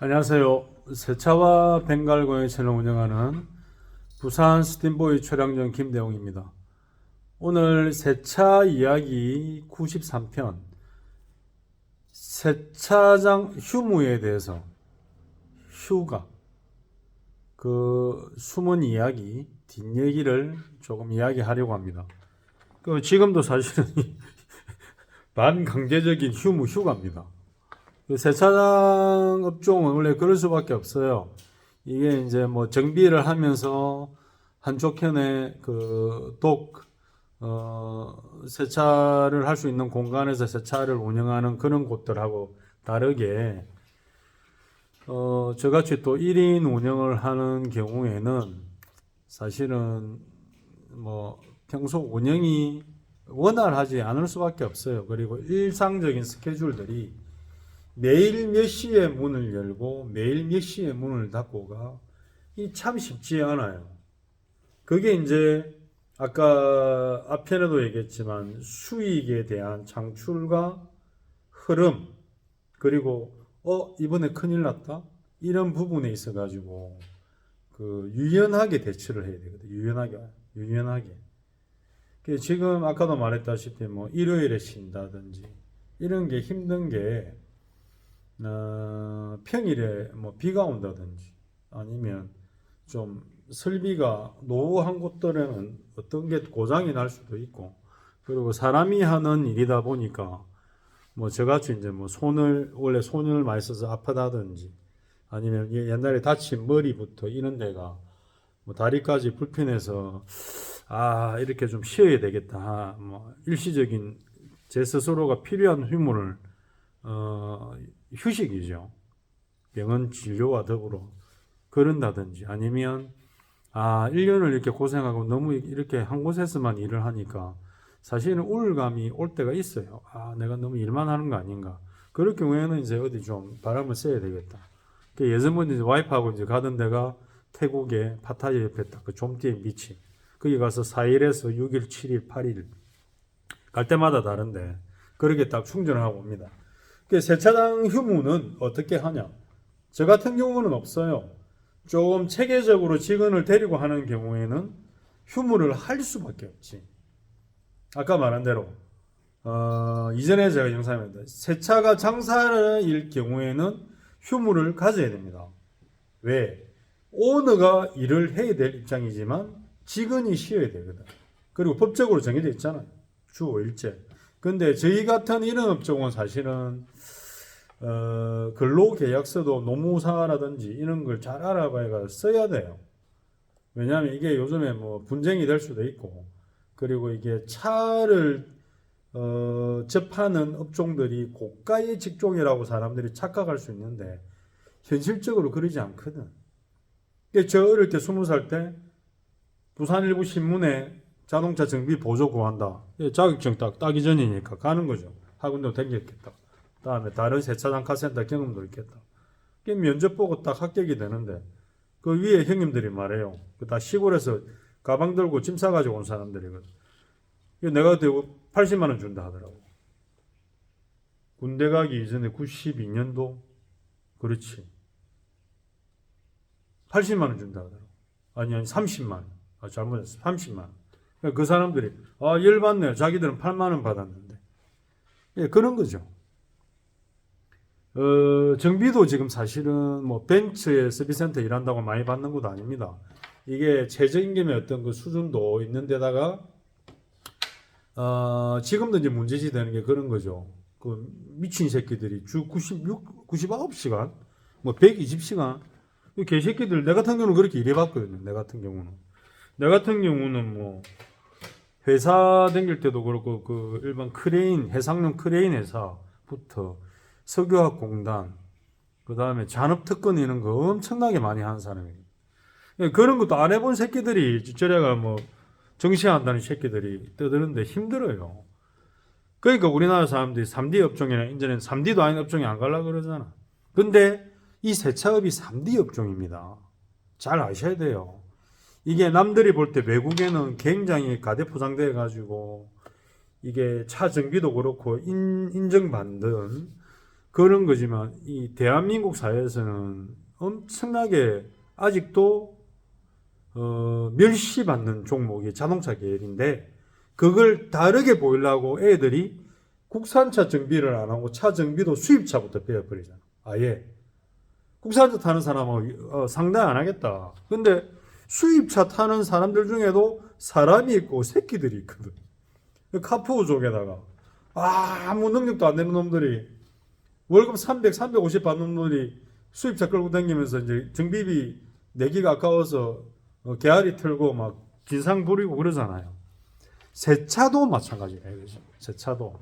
안녕하세요. 세차와 벵갈고의 채널 운영하는 부산 스팀보이 촬영전 김대웅입니다. 오늘 세차 이야기 93편 세차장 휴무에 대해서 휴가 그 숨은 이야기 뒷얘기를 조금 이야기하려고 합니다. 지금도 사실은 반강제적인 휴가입니다. 세차장 업종은 원래 그럴 수밖에 없어요. 이게 이제 뭐 정비를 하면서 한쪽 편에 세차를 할 수 있는 공간에서 세차를 운영하는 그런 곳들하고 다르게, 저같이 또 1인 운영을 하는 경우에는 사실은 뭐 평소 운영이 원활하지 않을 수밖에 없어요. 그리고 일상적인 스케줄들이 매일 몇 시에 문을 열고 매일 몇 시에 문을 닫고가 참 쉽지 않아요. 그게 이제 아까 앞편에도 얘기했지만 수익에 대한 창출과 흐름, 그리고 이번에 큰일 났다 이런 부분에 있어 가지고 유연하게 대처를 해야 되거든. 유연하게. 지금 아까도 말했다시피 뭐 일요일에 쉰다든지 이런 게 힘든 게, 평일에 뭐 비가 온다든지 아니면 좀 설비가 노후한 곳들에는 어떤 게 고장이 날 수도 있고, 그리고 사람이 하는 일이다 보니까 뭐 저같이 이제 뭐 원래 손을 많이 써서 아프다든지 아니면 옛날에 다친 머리부터 이런 데가 뭐 다리까지 불편해서 이렇게 좀 쉬어야 되겠다, 뭐 일시적인 제 스스로가 필요한 휴무를 휴식이죠. 병원 진료와 더불어 그런다든지 아니면 1년을 이렇게 고생하고 너무 이렇게 한 곳에서만 일을 하니까 사실은 우울감이 올 때가 있어요. 내가 너무 일만 하는 거 아닌가. 그럴 경우에는 이제 어디 좀 바람을 쐬야 되겠다. 예전부터 이제 와이프하고 이제 가던 데가 태국의 파타야 옆에 딱 그 좀띠에 미치. 거기 가서 4일에서 6일, 7일, 8일 갈 때마다 다른데 그렇게 딱 충전을 하고 옵니다. 세차장 휴무는 어떻게 하냐? 저 같은 경우는 없어요. 조금 체계적으로 직원을 데리고 하는 경우에는 휴무를 할 수밖에 없지. 아까 말한 대로 이전에 제가 영상에 세차가 장사일 경우에는 휴무를 가져야 됩니다. 왜? 오너가 일을 해야 될 입장이지만 직원이 쉬어야 되거든. 그리고 법적으로 정해져 있잖아요. 주 5일째. 근데 저희 같은 이런 업종은 사실은 근로계약서도 노무사라든지 이런 걸 잘 알아봐야 써야 돼요. 왜냐하면 이게 요즘에 뭐 분쟁이 될 수도 있고, 그리고 이게 차를 접하는 업종들이 고가의 직종이라고 사람들이 착각할 수 있는데 현실적으로 그러지 않거든. 저 어릴 때 20살 때 부산일보 신문에 자동차 정비 보조 구한다. 자격증 따기 전이니까 가는 거죠. 학원도 댕겼겠다. 다음에 다른 세차장 카센터 경험도 있겠다. 면접 보고 딱 합격이 되는데 그 위에 형님들이 말해요. 다 시골에서 가방 들고 짐 싸가지고 온 사람들이거든. 내가 그때 80만 원 준다 하더라고. 군대 가기 이전에 92년도 그렇지. 80만 원 준다 하더라고. 아니 30만 원. 잘못했어. 30만 원. 그 사람들이 열받네. 자기들은 8만 원 받았는데. 그런 거죠. 정비도 지금 사실은 뭐 벤츠에 서비스센터 일한다고 많이 받는 것도 아닙니다. 이게 최저임금의 어떤 그 수준도 있는 데다가 지금도 이제 문제시 되는 게 그런 거죠. 그 미친 새끼들이 주 99시간 뭐 120시간 개새끼들. 내 같은 경우는 그렇게 일해봤거든요. 내 같은 경우는 뭐 회사 다닐 때도 그렇고 그 일반 크레인, 해상용 크레인 회사부터 석유화공단, 그 다음에 잔업특권 이런 거 엄청나게 많이 하는 사람이에요. 그런 것도 안 해본 새끼들이 저래가 뭐 정시한다는 새끼들이 떠드는데 힘들어요. 그러니까 우리나라 사람들이 3D 업종이나 이제는 3D도 아닌 업종에 안 가려고 그러잖아. 근데 이 세차업이 3D 업종입니다. 잘 아셔야 돼요. 이게 남들이 볼 때 외국에는 굉장히 가대포장돼 가지고 이게 차 정비도 그렇고 인정받는 그런 거지만 이 대한민국 사회에서는 엄청나게 아직도 멸시받는 종목이 자동차 계열인데 그걸 다르게 보이려고 애들이 국산차 정비를 안 하고 차 정비도 수입차부터 배워버리잖아. 아예 국산차 타는 사람은 상대 안 하겠다. 근데 수입차 타는 사람들 중에도 사람이 있고 새끼들이 있거든. 카푸어족에다가 아무 능력도 안 되는 놈들이 월급 300, 350 받는 놈들이 수입차 끌고 다니면서 이제 정비비 내기가 아까워서 개아리 틀고 막 진상 부리고 그러잖아요. 새 차도 마찬가지예요. 새 차도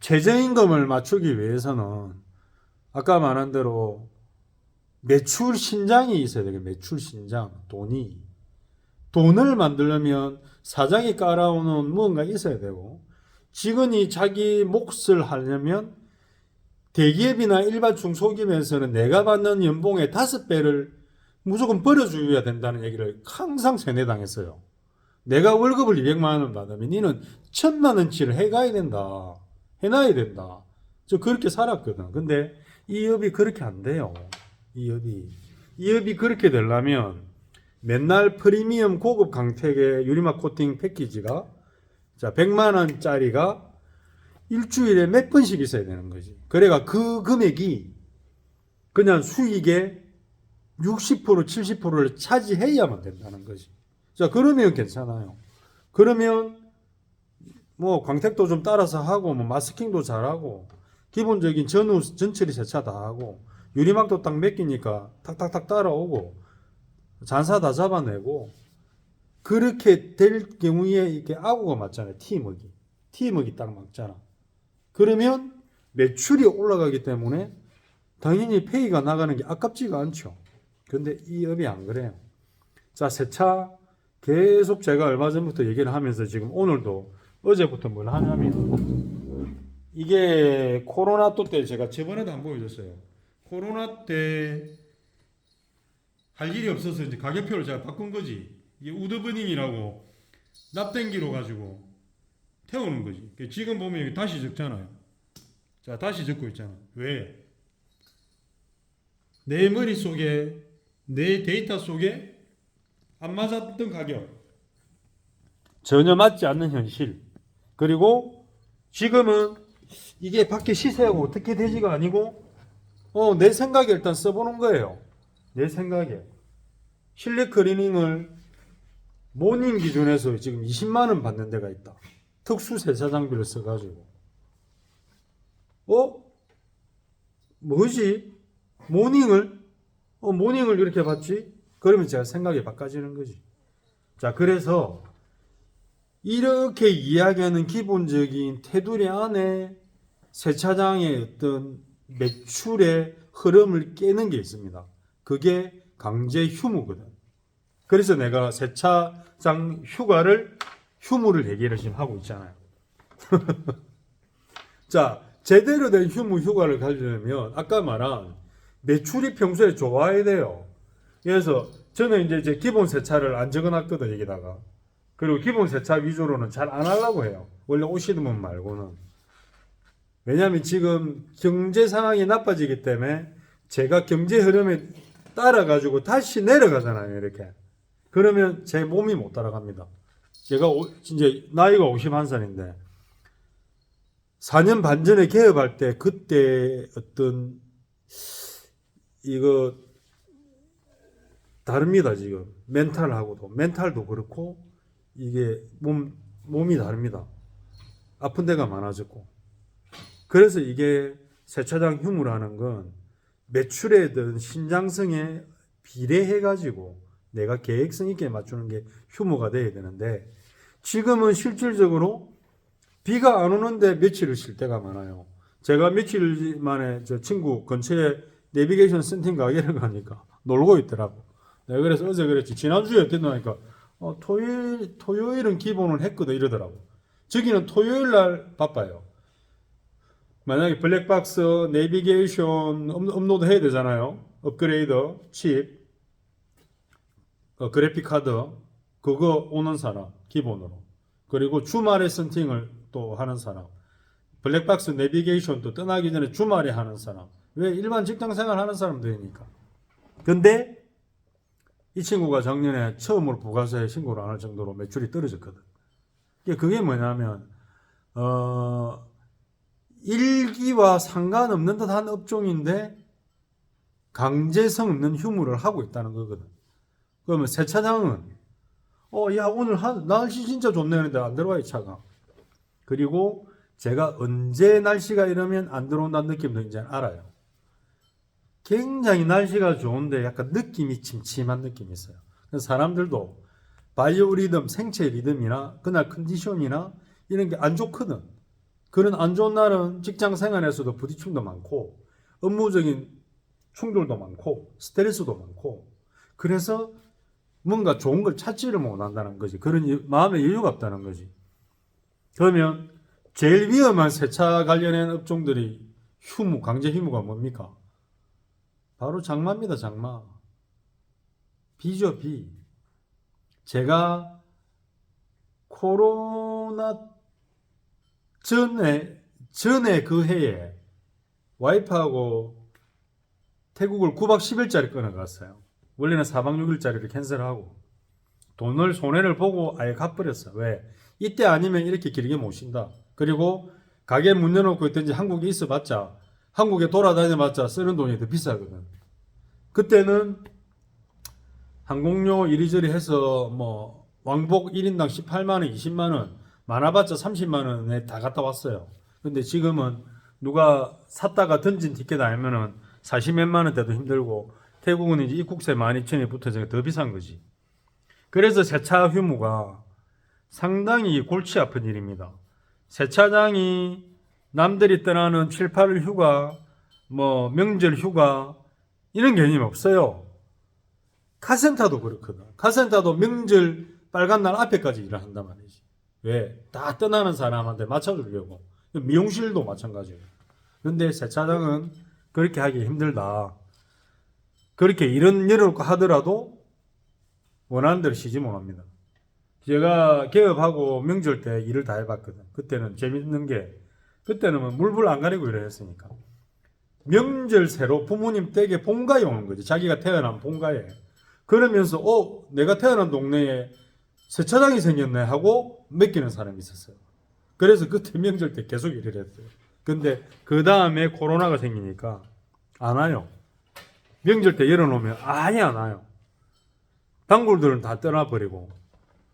최저임금을 맞추기 위해서는 아까 말한 대로 매출 신장이 있어야 되겠 매출 신장 돈을 만들려면 사장이 깔아오는 무언가 있어야 되고 직원이 자기 몫을 하려면 대기업이나 일반 중소기업에서는 내가 받는 연봉의 5배를 무조건 벌어줘야 된다는 얘기를 항상 세뇌당했어요. 내가 월급을 200만 원을 받으면 니는 1000만 원치를 해가야 된다. 해놔야 된다. 저 그렇게 살았거든. 근데 이 업이 그렇게 안 돼요. 이 업이 그렇게 되려면 맨날 프리미엄 고급 강택의 유리막 코팅 패키지가 자 100만 원짜리가 일주일에 몇 번씩 있어야 되는 거지. 그래가 그 금액이 그냥 수익의 60% 70%를 차지해야만 된다는 거지. 자 그러면 괜찮아요. 그러면 뭐 광택도 좀 따라서 하고 뭐 마스킹도 잘하고 기본적인 전후 전처리 세차 다 하고 유리막도 딱 맡기니까 탁탁탁 따라오고 잔사 다 잡아내고 그렇게 될 경우에 이렇게 아구가 맞잖아요. 티먹이 딱 맞잖아. 그러면 매출이 올라가기 때문에 당연히 페이가 나가는 게 아깝지가 않죠. 근데 이 업이 안 그래요. 자, 세차 계속 제가 얼마 전부터 얘기를 하면서 지금 오늘도 어제부터 뭘 하냐면 이게 코로나 때 제가 저번에도 안 보여줬어요. 코로나 때 할 일이 없어서 이제 가격표를 제가 바꾼 거지. 이게 우드버닝이라고 납땜기로 가지고 태우는 거지. 지금 보면 여기 다시 적잖아요. 자, 다시 적고 있잖아. 왜? 내 머릿속에, 내 데이터 속에 안 맞았던 가격. 전혀 맞지 않는 현실. 그리고 지금은 이게 밖에 시세하고 어떻게 되지가 아니고, 내 생각에 일단 써보는 거예요. 내 생각에. 실내 클리닝을 모닝 기준에서 지금 20만 원 받는 데가 있다. 특수 세차 장비를 써가지고. 뭐지? 모닝을 이렇게 받지? 그러면 제가 생각이 바꿔지는 거지. 자, 그래서 이렇게 이야기하는 기본적인 테두리 안에 세차장의 어떤 매출의 흐름을 깨는 게 있습니다. 그게 강제 휴무거든. 그래서 내가 세차장 휴무를 얘기를 지금 하고 있잖아요. 자, 제대로 된 휴가를 가지려면 아까 말한 매출이 평소에 좋아야 돼요. 그래서 저는 이제 기본 세차를 안 적어놨거든, 여기다가. 그리고 기본 세차 위주로는 잘 안 하려고 해요. 원래 오시는 분 말고는. 왜냐하면 지금 경제 상황이 나빠지기 때문에 제가 경제 흐름에 따라가지고 다시 내려가잖아요, 이렇게. 그러면 제 몸이 못 따라갑니다. 제가 이제 나이가 51살인데 4년 반 전에 개업할 때 그때 어떤 이거 다릅니다. 지금 멘탈도 그렇고 이게 몸이 다릅니다. 아픈 데가 많아졌고 그래서 이게 세차장 휴무라는 건 매출에 든 신장성에 비례해 가지고 내가 계획성 있게 맞추는 게 휴무가 돼야 되는데 지금은 실질적으로 비가 안 오는데 며칠을 쉴 때가 많아요. 제가 며칠 만에 저 친구 근처에 내비게이션 센팅 가게를 가니까 놀고 있더라고. 내가 그래서 어제 그랬지. 지난주에 어땠나니까 토요일은 기본을 했거든 이러더라고. 저기는 토요일 날 바빠요. 만약에 블랙박스 내비게이션 업로드 해야 되잖아요. 업그레이드 칩 그래픽 카드 그거 오는 사람 기본으로. 그리고 주말에 선팅을 또 하는 사람 블랙박스 내비게이션도 떠나기 전에 주말에 하는 사람. 왜? 일반 직장생활 하는 사람들이니까. 근데 이 친구가 작년에 처음으로 부가세에 신고를 안 할 정도로 매출이 떨어졌거든. 그게 뭐냐면 일기와 상관없는 듯한 업종인데 강제성 없는 휴무를 하고 있다는 거거든. 그러면 세차장은 야 오늘 날씨 진짜 좋네 했는데 안 들어와 이 차가. 그리고 제가 언제 날씨가 이러면 안 들어온다는 느낌도 이제 알아요. 굉장히 날씨가 좋은데 약간 느낌이 침침한 느낌이 있어요. 그래서 사람들도 바이오 리듬, 생체 리듬이나 그날 컨디션이나 이런 게 안 좋거든. 그런 안 좋은 날은 직장 생활에서도 부딪힘도 많고 업무적인 충돌도 많고 스트레스도 많고 그래서 뭔가 좋은 걸 찾지를 못한다는 거지. 그런 마음의 여유가 없다는 거지. 그러면 제일 위험한 세차 관련된 업종들이 강제 휴무가 뭡니까? 바로 장마입니다. 장마. 비죠. 비. 제가 코로나 전에 그 해에 와이프하고 태국을 9박 10일짜리 끊어갔어요. 원래는 4박 6일짜리를 캔슬하고 돈을 손해를 보고 아예 갚버렸어. 왜? 이때 아니면 이렇게 길게 못 쉰다. 그리고 가게 문 열어놓고 있든지 한국에 있어봤자 한국에 돌아다녀봤자 쓰는 돈이 더 비싸거든. 그때는 항공료 이리저리 해서 뭐 왕복 1인당 18만원, 20만원, 많아봤자 30만원에 다 갔다 왔어요. 근데 지금은 누가 샀다가 던진 티켓 아니면은 40몇만 원대도 힘들고 태국은 이제 입국세 12,000원이 붙어서 더 비싼 거지. 그래서 세차 휴무가 상당히 골치 아픈 일입니다. 세차장이 남들이 떠나는 7, 8일 휴가, 뭐 명절 휴가 이런 개념이 없어요. 카센터도 그렇거든. 카센터도 명절 빨간 날 앞에까지 일을 한단 말이지. 왜? 다 떠나는 사람한테 맞춰주려고. 미용실도 마찬가지예요. 근데 세차장은 그렇게 하기 힘들다. 그렇게 일은 열어놓고 하더라도 원하는 대로 쉬지 못합니다. 제가 개업하고 명절 때 일을 다 해봤거든. 그때는 재밌는 게 그때는 물불 안 가리고 일을 했으니까 명절 새로 부모님 댁에 본가에 오는 거지. 자기가 태어난 본가에. 그러면서 내가 태어난 동네에 세차장이 생겼네 하고 맡기는 사람이 있었어요. 그래서 그때 명절 때 계속 일을 했어요. 근데 그 다음에 코로나가 생기니까 안 와요. 명절 때 열어놓으면 아예 안 와요. 단골들은 다 떠나버리고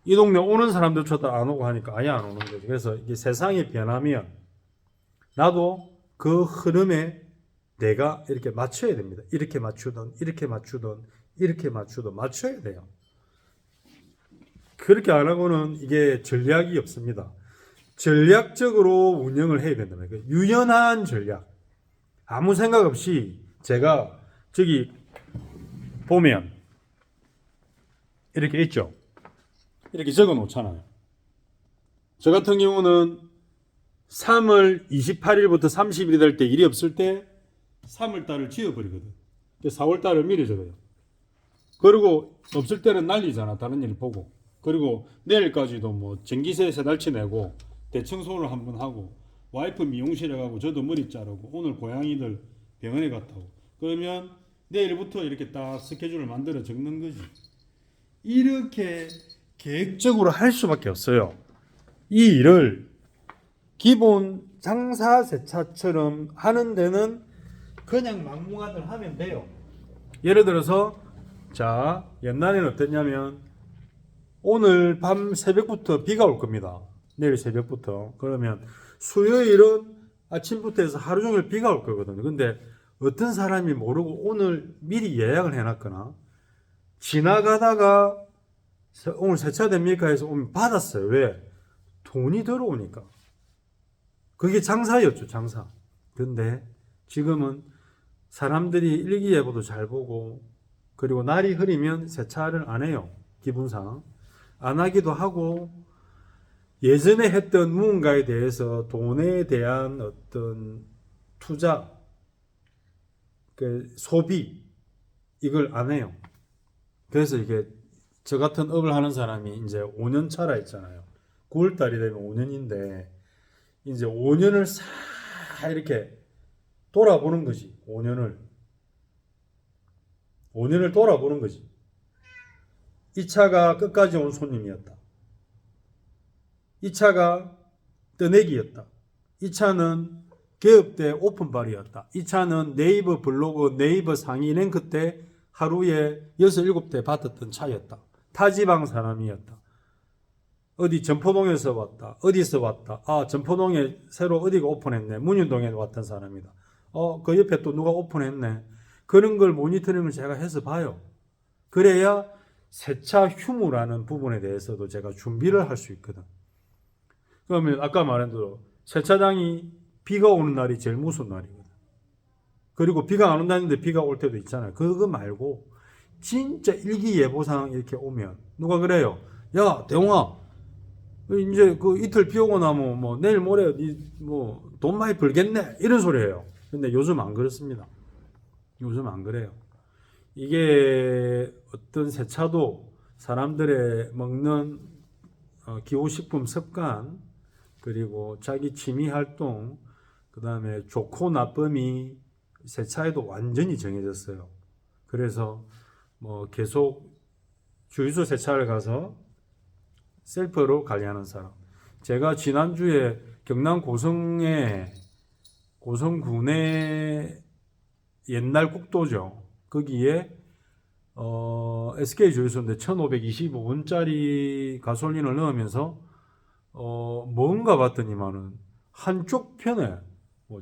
이 동네 오는 사람들조차 안 오고 하니까 아예 안 오는 거죠. 그래서 이게 세상이 변하면 나도 그 흐름에 내가 이렇게 맞춰야 됩니다. 이렇게 맞추던 이렇게 맞추던 이렇게 맞추던 맞춰야 돼요. 그렇게 안 하고는 이게 전략이 없습니다. 전략적으로 운영을 해야 된다. 유연한 전략. 아무 생각 없이 제가 저기 보면 이렇게 있죠. 이렇게 적어 놓잖아요. 저 같은 경우는 3월 28일부터 30일이 될 때 일이 없을 때 3월달을 지워버리거든. 4월달을 미리 적어요. 그리고 없을 때는 난리잖아. 다른 일 보고. 그리고 내일까지도 뭐 전기세 3달치 내고 대청소를 한번 하고 와이프 미용실에 가고 저도 머리 자르고 오늘 고양이들 병원에 갔다 오고 그러면 내일부터 이렇게 딱 스케줄을 만들어 적는 거지. 이렇게 계획적으로 할 수밖에 없어요. 이 일을 기본 장사 세차처럼 하는 데는 그냥 막무가내로 하면 돼요. 예를 들어서 자 옛날에는 어땠냐면 오늘 밤 새벽부터 비가 올 겁니다. 내일 새벽부터. 그러면 수요일은 아침부터 해서 하루 종일 비가 올 거거든요. 근데 어떤 사람이 모르고 오늘 미리 예약을 해놨거나 지나가다가 오늘 세차됩니까 해서 오면 받았어요. 왜? 돈이 들어오니까. 그게 장사였죠. 장사. 근데 지금은 사람들이 일기예보도 잘 보고 그리고 날이 흐리면 세차를 안 해요. 기분상. 안 하기도 하고 예전에 했던 무언가에 대해서 돈에 대한 어떤 투자, 소비 이걸 안 해요. 그래서 이게 저 같은 업을 하는 사람이 이제 5년 차라 했잖아요. 9월달이 되면 5년인데 이제 5년을 싹 이렇게 돌아보는 거지. 5년을 돌아보는 거지. 이 차가 끝까지 온 손님이었다. 이 차가 떠내기였다. 이 차는 개업 때 오픈발이었다. 이 차는 네이버 블로그, 네이버 상위 랭크 때 하루에 6, 7대 받았던 차였다. 타지방 사람이었다. 어디 전포동에서 왔다. 어디서 왔다. 아, 전포동에 새로 어디가 오픈했네. 문윤동에 왔던 사람이다. 그 옆에 또 누가 오픈했네. 그런 걸 모니터링을 제가 해서 봐요. 그래야 세차 휴무라는 부분에 대해서도 제가 준비를 할 수 있거든. 그러면 아까 말한 대로 세차장이 비가 오는 날이 제일 무서운 날이거든. 그리고 비가 안 온다는데 비가 올 때도 있잖아요. 그거 말고 진짜 일기예보상 이렇게 오면 누가 그래요. 야, 대웅아, 이제 그 이틀 비 오고 나면 뭐 내일 모레 뭐 돈 많이 벌겠네 이런 소리예요. 근데 요즘 안 그렇습니다. 요즘 안 그래요. 이게 어떤 세차도 사람들의 먹는 기호식품 습관, 그리고 자기 취미 활동, 그 다음에 좋고 나쁨이 세차에도 완전히 정해졌어요. 그래서 뭐 계속 주유소 세차를 가서 셀프로 관리하는 사람. 제가 지난주에 경남 고성군의 옛날 국도죠. 거기에 SK 주유소인데 1,525원짜리 가솔린을 넣으면서 뭔가 봤더니만은 한쪽 편에 뭐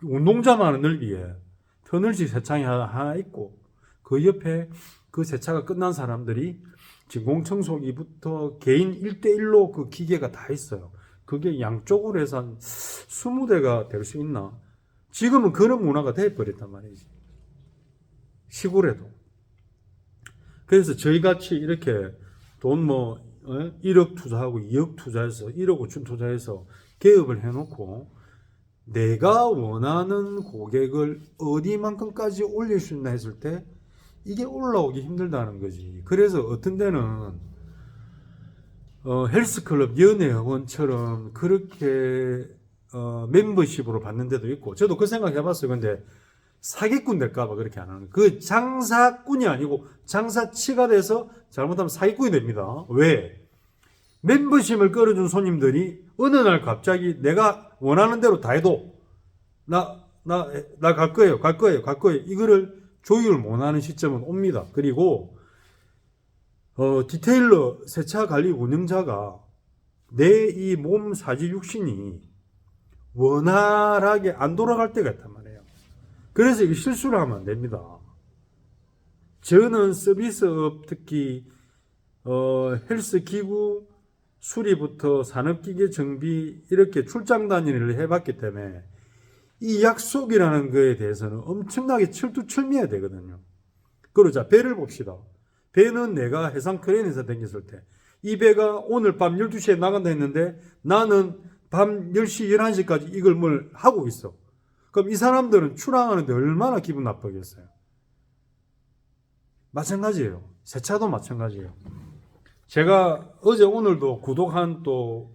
운동장만한 넓이에 터널식 세차장이 하나 있고 그 옆에 그 세차가 끝난 사람들이 진공청소기부터 개인 1대1로 그 기계가 다 있어요. 그게 양쪽으로 해서 한 20대가 될 수 있나? 지금은 그런 문화가 돼버렸단 말이지. 시골에도. 그래서 저희같이 이렇게 돈 1억 투자하고 2억 투자해서 1억 5천 투자해서 개업을 해놓고 내가 원하는 고객을 어디만큼까지 올릴 수 있나 했을 때 이게 올라오기 힘들다는 거지. 그래서 어떤 데는 헬스클럽 연예원처럼 그렇게 멤버십으로 받는 데도 있고 저도 그 생각 해봤어요. 근데 사기꾼 될까봐 그렇게 안 하는 거예요. 그 장사꾼이 아니고 장사치가 돼서 잘못하면 사기꾼이 됩니다. 왜? 멤버십을 끌어준 손님들이 어느 날 갑자기 내가 원하는 대로 다 해도 나 갈 거예요. 이거를 조율 못하는 시점은 옵니다. 그리고 디테일러 세차 관리 운영자가 내 이 몸 사지 육신이 원활하게 안 돌아갈 때가 있단 말이에요. 그래서 이거 실수를 하면 안 됩니다. 저는 서비스업 특히 헬스기구 수리부터 산업기계 정비 이렇게 출장 다니를 해봤기 때문에 이 약속이라는 거에 대해서는 엄청나게 철두철미해야 되거든요. 그러자 배를 봅시다. 배는 내가 해상 크레인에서 댕겼을 때 이 배가 오늘 밤 12시에 나간다 했는데 나는 밤 10시, 11시까지 이걸 뭘 하고 있어. 그럼 이 사람들은 출항하는데 얼마나 기분 나쁘겠어요. 마찬가지예요. 세차도 마찬가지예요. 제가 어제 오늘도 구독한 또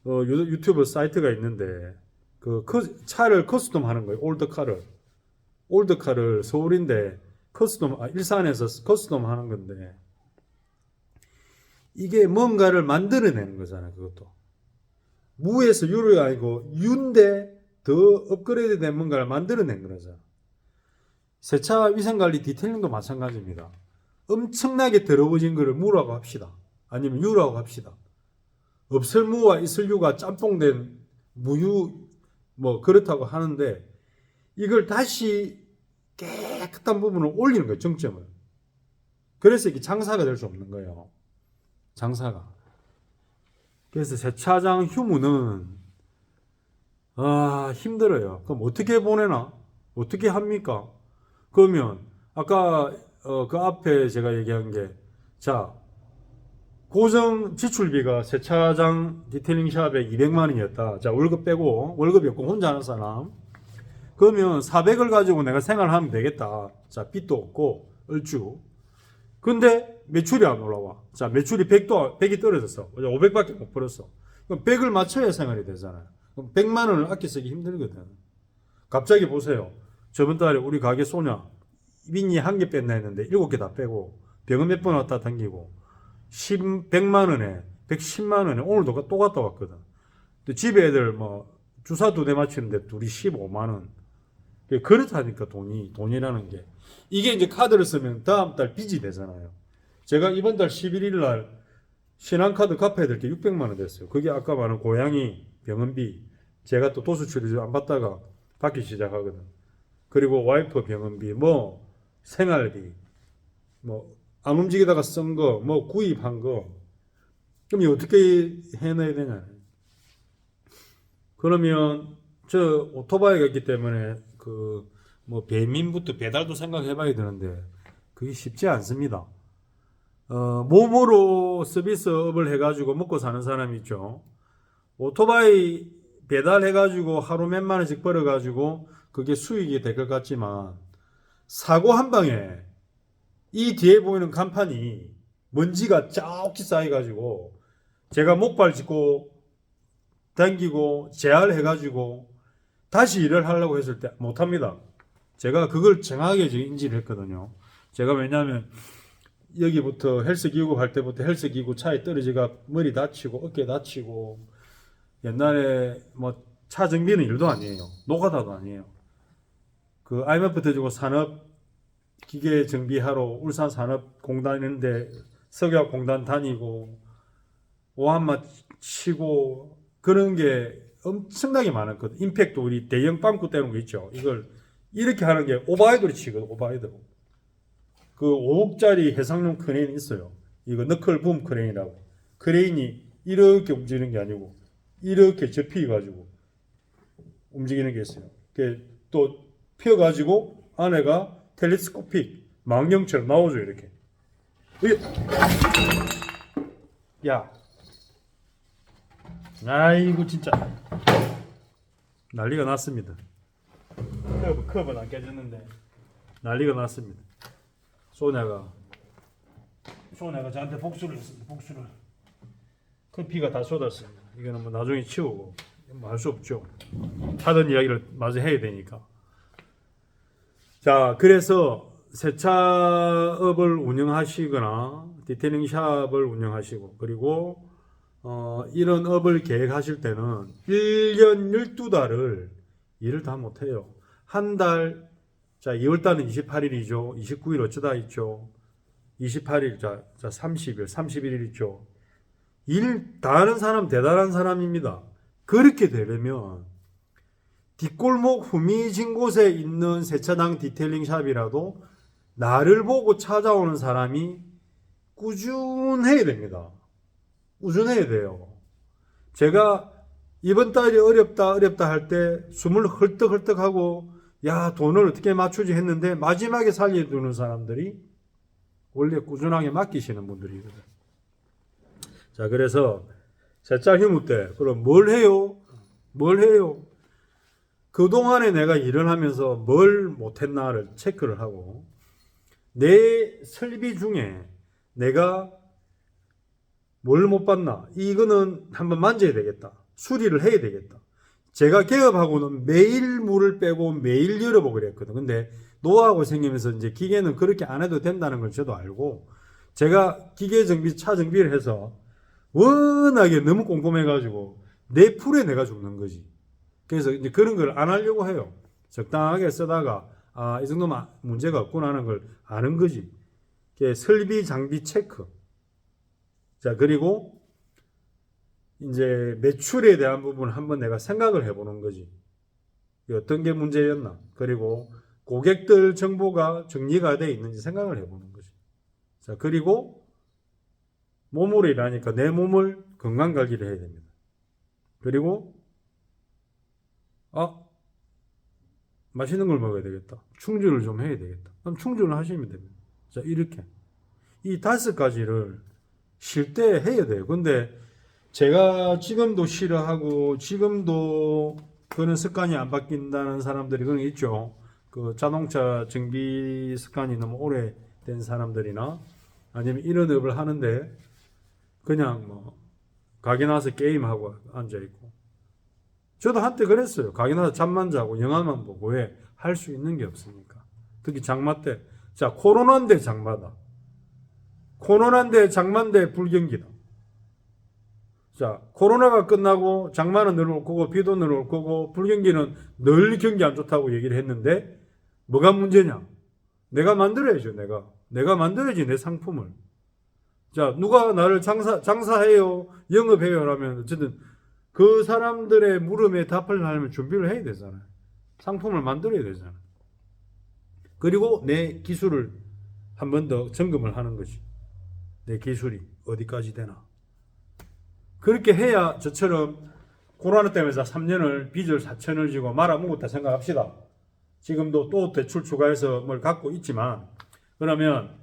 유튜브 사이트가 있는데 그 차를 커스텀 하는 거예요. 올드카를 서울인데 일산에서 커스텀 하는 건데 이게 뭔가를 만들어내는 거잖아요. 그것도 무에서 유가 아니고 유인데 더 업그레이드 된 뭔가를 만들어낸 거죠. 세차 위생관리 디테일링도 마찬가지입니다. 엄청나게 더러워진 거를 무라고 합시다. 아니면 유라고 합시다. 없을 무와 있을 유가 짬뽕된 무유 뭐 그렇다고 하는데 이걸 다시 깨끗한 부분을 올리는 거예요. 정점을. 그래서 이게 장사가 될 수 없는 거예요. 장사가. 그래서 세차장 휴무는 힘들어요. 그럼 어떻게 보내나? 어떻게 합니까? 그러면 아까 그 앞에 제가 얘기한 게 고정 지출비가 세차장 디테일링 샵에 200만 원이었다. 월급 빼고 월급이 없고 혼자 하는 사람. 그러면 400을 가지고 내가 생활하면 되겠다. 빚도 없고 얼추. 근데 매출이 안 올라와. 매출이 100이 떨어졌어. 500밖에 못 벌었어. 그럼 100을 맞춰야 생활이 되잖아요. 그럼 100만 원을 아껴 쓰기 힘들거든. 갑자기 보세요. 저번 달에 우리 가게 소냐 빈이 한 개 뺐나 했는데 7개 다 빼고 병원 몇 번 왔다 당기고 100만 원에 110만 원에 오늘도 또 갔다 왔거든. 또 집에 애들 뭐 주사 2대 맞추는데 둘이 15만 원. 그렇다니까 돈이라는 게. 이게 이제 카드를 쓰면 다음 달 빚이 되잖아요. 제가 이번 달 11일 날 신한카드 갚아야 될 게 600만 원 됐어요. 그게 아까 말한 고양이 병원비. 제가 또 도수치료 안 받다가 받기 시작하거든. 그리고 와이프 병원비, 뭐 생활비, 뭐 안 움직이다가 쓴 거, 뭐 구입한 거. 그럼 이 어떻게 해내야 되냐? 그러면 저 오토바이가 있기 때문에 그 뭐 배민부터 배달도 생각해봐야 되는데 그게 쉽지 않습니다. 몸으로 서비스업을 해가지고 먹고 사는 사람이 있죠. 오토바이 배달해가지고 하루 몇만 원씩 벌어가지고 그게 수익이 될 것 같지만 사고 한 방에 이 뒤에 보이는 간판이 먼지가 쫙 쌓여가지고 제가 목발 짚고 당기고 재활해가지고 다시 일을 하려고 했을 때 못합니다. 제가 그걸 정확하게 인지를 했거든요. 제가 왜냐하면 여기부터 헬스기구 할 때부터 헬스기구 차에 떨어지가 머리 다치고 어깨 다치고 옛날에 뭐 차 정비는 일도 아니에요. 노가다도 아니에요. 그 IMF 터지고 산업 기계 정비하러 울산 산업공단 있는데 석유화공단 다니고 오한마 치고 그런 게 엄청나게 많았거든. 임팩트 우리 대형 빵꾸 떼는 거 있죠. 이걸 이렇게 하는 게 오버헤드로 치거든. 오버헤드로. 그 5억짜리 해상용 크레인이 있어요. 이거 너클붐 크레인이라고. 크레인이 이렇게 움직이는 게 아니고 이렇게 접히가지고 움직이는 게 있어요. 또 펴가지고 안에가 텔레스코픽 망령처럼 나오죠. 이렇게. 야, 아이고 진짜 난리가 났습니다. 컵은 안 깨졌는데 난리가 났습니다. 소냐가 저한테 복수를 했습니다. 복수를. 커피가 다 쏟았습니다. 이거는 뭐 나중에 치우고 뭐 할 수 없죠. 하던 이야기를 마저 해야 되니까. 자, 그래서 세차업을 운영하시거나 디테일링 샵을 운영하시고 그리고 이런 업을 계획하실 때는 1년 12달을 일을 다 못해요. 한 달, 자, 2월달은 28일이죠. 29일 어쩌다 있죠. 28일, 자 30일, 31일 있죠. 일 다 하는 사람 대단한 사람입니다. 그렇게 되려면 뒷골목 후미진 곳에 있는 세차장 디테일링 샵이라도 나를 보고 찾아오는 사람이 꾸준해야 됩니다. 꾸준해야 돼요. 제가 이번 달이 어렵다 할 때 숨을 헐떡헐떡하고 야 돈을 어떻게 맞추지 했는데 마지막에 살려두는 사람들이 원래 꾸준하게 맡기시는 분들이거든. 자, 그래서 세차 휴무 때 그럼 뭘 해요? 뭘 해요? 그동안에 내가 일을 하면서 뭘 못했나를 체크를 하고 내 설비 중에 내가 뭘 못 봤나? 이거는 한번 만져야 되겠다. 수리를 해야 되겠다. 제가 개업하고는 매일 물을 빼고 매일 열어보고 그랬거든. 근데 노하우가 생기면서 이제 기계는 그렇게 안 해도 된다는 걸 저도 알고 제가 기계 정비, 차 정비를 해서 워낙에 너무 꼼꼼해가지고 내 풀에 내가 죽는 거지. 그래서 이제 그런 걸 안 하려고 해요. 적당하게 쓰다가 이 정도면 문제가 없구나 하는 걸 아는 거지. 설비 장비 체크. 자, 그리고 이제 매출에 대한 부분을 한번 내가 생각을 해보는 거지. 어떤 게 문제였나. 그리고 고객들 정보가 정리가 되어 있는지 생각을 해보는 거지. 자, 그리고 몸으로 일하니까 내 몸을 건강 관리를 해야 됩니다. 그리고 맛있는 걸 먹어야 되겠다. 충전을 좀 해야 되겠다. 그럼 충전을 하시면 됩니다. 자, 이렇게. 이 5가지를 쉴 때 해야 돼요. 근데 제가 지금도 싫어하고 지금도 그런 습관이 안 바뀐다는 사람들이 그런 게 있죠. 그 자동차 정비 습관이 너무 오래된 사람들이나 아니면 이런 업을 하는데 그냥 뭐 가게 나와서 게임하고 앉아있고 저도 한때 그랬어요. 가게 나서 잠만 자고 영화만 보고 왜 할 수 있는 게 없으니까. 특히 장마 때. 자, 코로나인데 장마다. 코로나인데 장마인데 불경기다. 자, 코로나가 끝나고 장마는 늘 올 거고 비도 늘 올 거고 불경기는 늘 경기 안 좋다고 얘기를 했는데 뭐가 문제냐? 내가 만들어야죠, 내가 만들어야지, 내 상품을. 자, 누가 나를 장사해요, 영업해요 라면 어쨌든 그 사람들의 물음에 답을 하려면 준비를 해야 되잖아요. 상품을 만들어야 되잖아요. 그리고 내 기술을 한 번 더 점검을 하는 거지. 내 기술이 어디까지 되나. 그렇게 해야 저처럼 코로나 때문에 3년을 빚을 4천을 지고 말아먹었다 생각합시다. 지금도 또 대출 추가해서 뭘 갖고 있지만, 그러면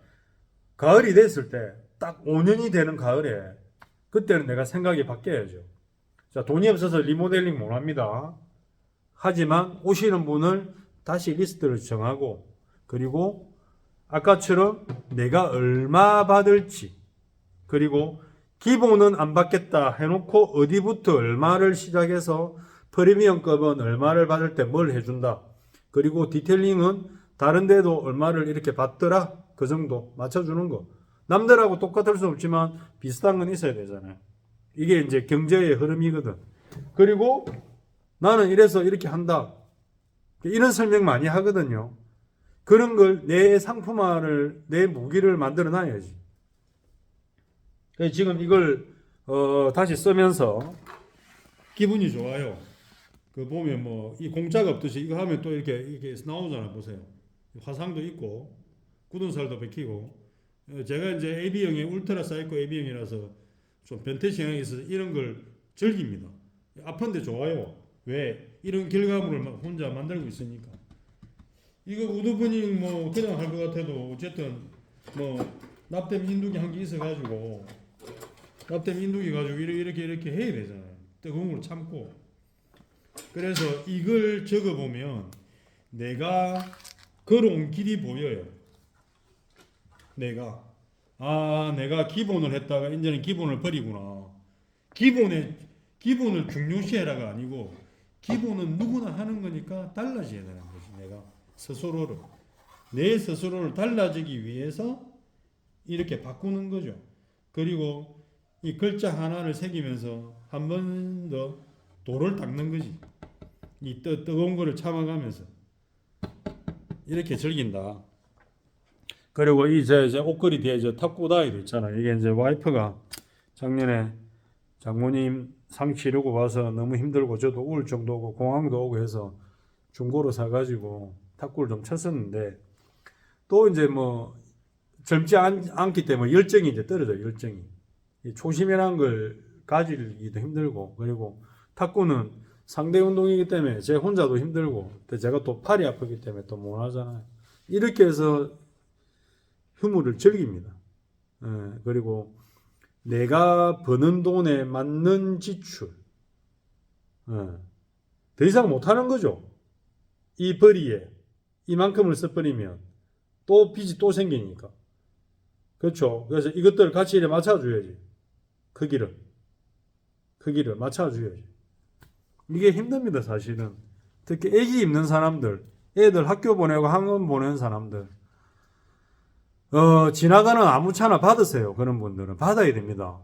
가을이 됐을 때 딱 5년이 되는 가을에 그때는 내가 생각이 바뀌어야죠. 자, 돈이 없어서 리모델링 못 합니다. 하지만 오시는 분을 다시 리스트를 정하고, 그리고 아까처럼 내가 얼마 받을지, 그리고 기본은 안 받겠다 해놓고 어디부터 얼마를 시작해서 프리미엄급은 얼마를 받을 때 뭘 해준다. 그리고 디테일링은 다른 데도 얼마를 이렇게 받더라. 그 정도 맞춰주는 거. 남들하고 똑같을 수 없지만 비슷한 건 있어야 되잖아요. 이게 이제 경제의 흐름이거든. 그리고 나는 이래서 이렇게 한다. 이런 설명 많이 하거든요. 그런 걸 내 상품화를, 내 무기를 만들어 놔야지. 지금 이걸 다시 쓰면서 기분이 좋아요. 그 보면 뭐 이 공짜가 없듯이 이거 하면 또 이렇게 나오잖아. 보세요. 화상도 있고 굳은 살도 베끼고. 제가 이제 AB형의 울트라 사이코 AB형이라서 좀 변태 성향이 있어서 이런 걸 즐깁니다. 아픈데 좋아요. 왜? 이런 결과물을 혼자 만들고 있으니까. 이거 우드브닝 뭐 그냥 할 것 같아도 어쨌든 뭐 납땜 인두기 한 개 있어가지고 납땜 인두기 가지고 이렇게 해야 되잖아요. 뜨거운 걸 참고. 그래서 이걸 적어보면 내가 걸어온 길이 보여요. 내가 기본을 했다가 이제는 기본을 버리구나. 기본을 중요시해라가 아니고 기본은 누구나 하는 거니까 달라져야 되는 거지. 내가 스스로를, 내 스스로를 달라지기 위해서 이렇게 바꾸는 거죠. 그리고 이 글자 하나를 새기면서 한 번 더 돌을 닦는 거지. 이 뜨거운 거를 참아가면서 이렇게 즐긴다. 그리고 이제 옷걸이 뒤에 탑고다이도 있잖아요. 이게 이제 와이프가 작년에 장모님 상 치르고 와서 너무 힘들고 저도 우울증도 오고 공황도 오고 해서 중고로 사가지고 탁구를 좀 쳤었는데, 또 이제 뭐 젊지 않기 때문에 열정이 이제 떨어져요. 열정이. 초심이라는 걸 가지기도 힘들고, 그리고 탁구는 상대 운동이기 때문에 제 혼자도 힘들고, 제가 또 팔이 아프기 때문에 또 못 하잖아요. 이렇게 해서 휴무를 즐깁니다. 그리고 내가 버는 돈에 맞는 지출. 더 이상 못 하는 거죠. 이 벌이에 이만큼을 써버리면 또 빚이 또 생기니까. 그렇죠. 그래서 이것들을 같이 이렇게 맞춰줘야지. 크기를 맞춰줘야지. 이게 힘듭니다, 사실은. 특히 애기 입는 사람들, 애들 학교 보내고 학원 보내는 사람들, 지나가는 아무 차나 받으세요. 그런 분들은 받아야 됩니다.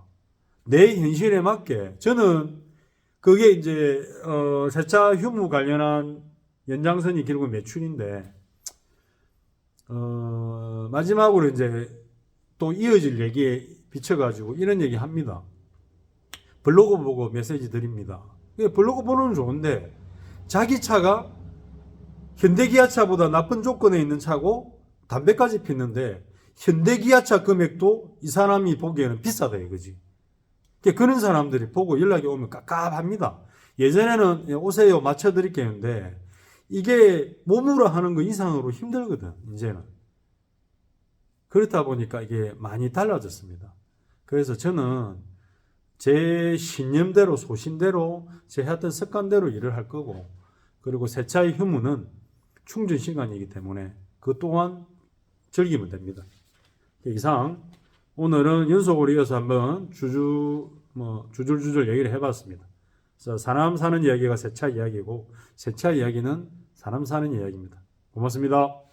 내 현실에 맞게. 저는 그게 이제 세차 휴무 관련한 연장선이 결국 매출인데, 마지막으로 이제 또 이어질 얘기에 비춰가지고 이런 얘기 합니다. 블로그 보고 메시지 드립니다. 블로그 보는 건 좋은데 자기 차가 현대기아차보다 나쁜 조건에 있는 차고 담배까지 피는데 현대기아차 금액도 이 사람이 보기에는 비싸다 이거지. 그런 사람들이 보고 연락이 오면 깝깝합니다. 예전에는 오세요 맞춰드릴게요 했는데 이게 몸으로 하는 거 이상으로 힘들거든 이제는. 그렇다 보니까 이게 많이 달라졌습니다. 그래서 저는 제 신념대로 소신대로 제 했던 습관대로 일을 할 거고, 그리고 세차의 휴무는 충전 시간이기 때문에 그 또한 즐기면 됩니다. 이상 오늘은 연속으로 이어서 한번 주줄주줄 얘기를 해봤습니다. 그래서 사람 사는 이야기가 세차 이야기고 세차 이야기는 사람 사는 이야기입니다. 고맙습니다.